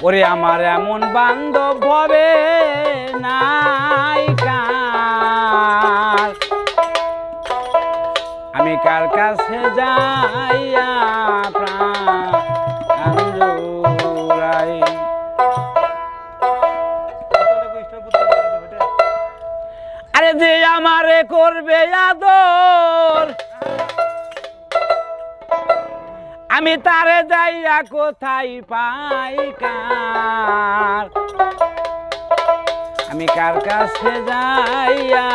ওরে আমার এমন বান্ধব হবে নাই কার, আমি কার কাছে যাইয়া প্রাণ জুড়াই। আরে যে আমারে করবে আদর, আমি তারে যাইয়া কোথায় পাই কার, আমি কার কাছে যাইয়া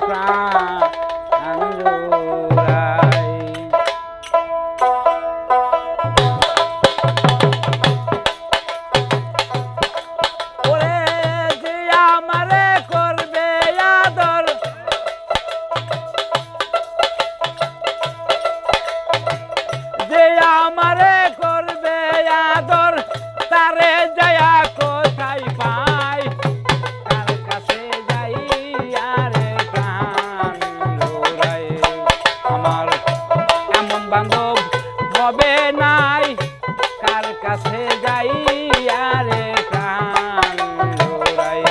প্রাণ জুড়াই। ওরে যে আমারে করবে আদর, যে আমারে করবে আদর, তারে যায়া কোথায় পাই, কার কাছে যাইয়া রে প্রাণ জুড়াই। আমার এমন বান্ধব হবে নাই, কার কাছে যাইয়া রে প্রাণ জুড়াই।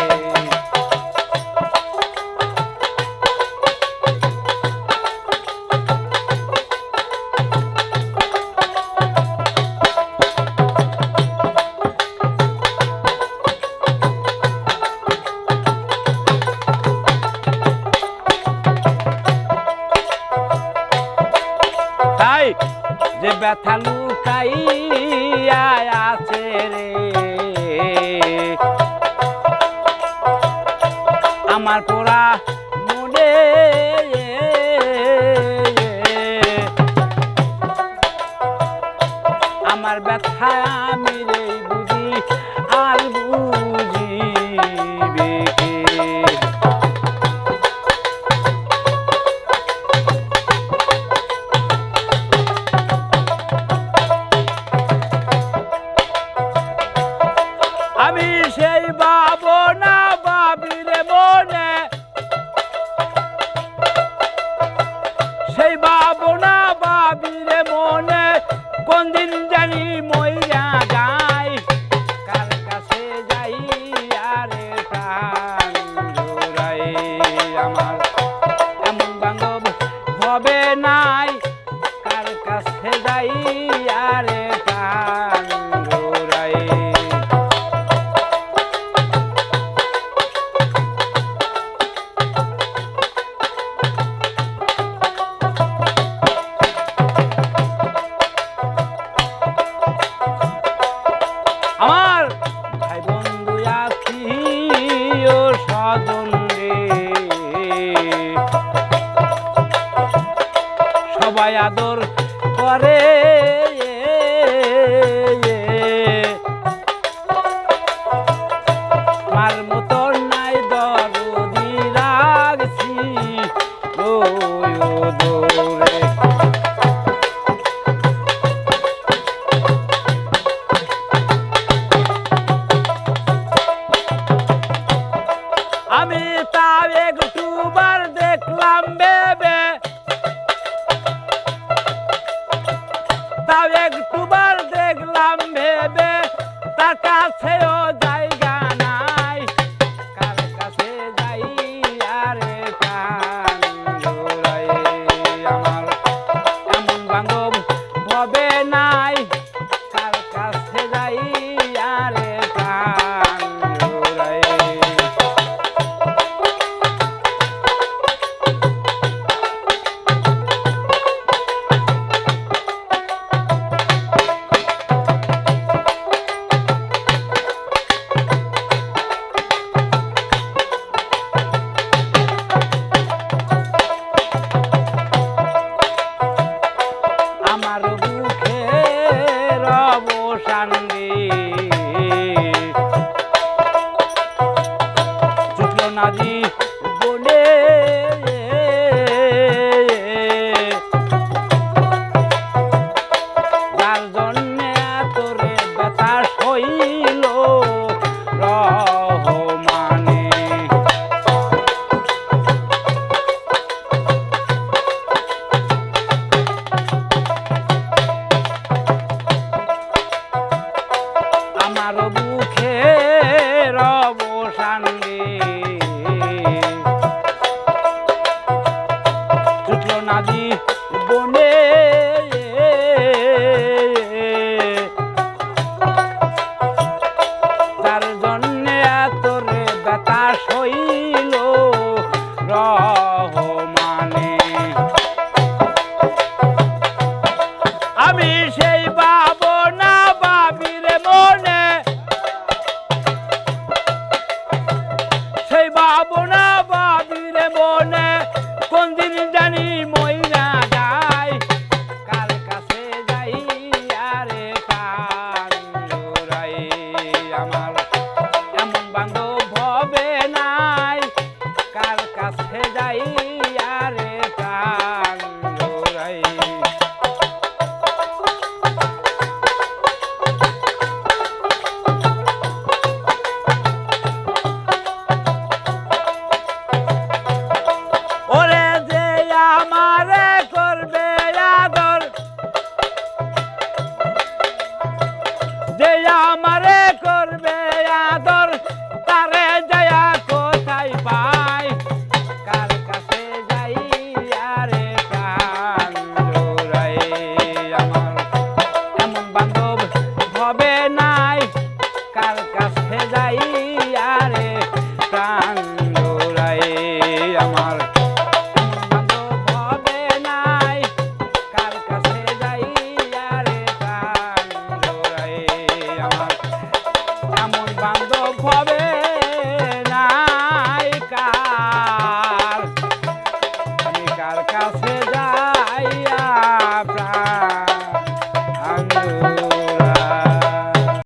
তাই যে ব্যথা লুকাইয়া আছে রে আমার পোড়া মনে, আমার ব্যথা আমি রে বুঝি আর বুঝিবে কে। আমি সেই ভাবনা ভাবিলে মনে, সেই ভাবনা ভাবিলে মনে, কোন দিন জানি মইরা যাই, কার কাছে যাই আরে প্রাণ জুড়াই। আমার এমন বান্ধব হবে নাই, কার কাছে যাই আরে প্রাণ জুড়াই। আমার ভাই বন্ধু আত্মীয় স্বজন রে, সবাই আদর করে, মার মতো নাই দরদি রাখছি দূরে। আমি তাও একটুবার দেখলাম ভেবে, তাও একটুবার দেখলাম ভেবে, তার কাছেও জায়গা নাই, কার কাছে যাই আরে প্রাণ জুড়াই। আমার এমন বান্ধব হবে নাই, কার কাছে যাই আরে প্রাণ জুড়াই। আমার বুকের অবসান রে ছুটল না জীবনে, যার জন্যে তোরে ব্যথা সইল রহমানে। আমার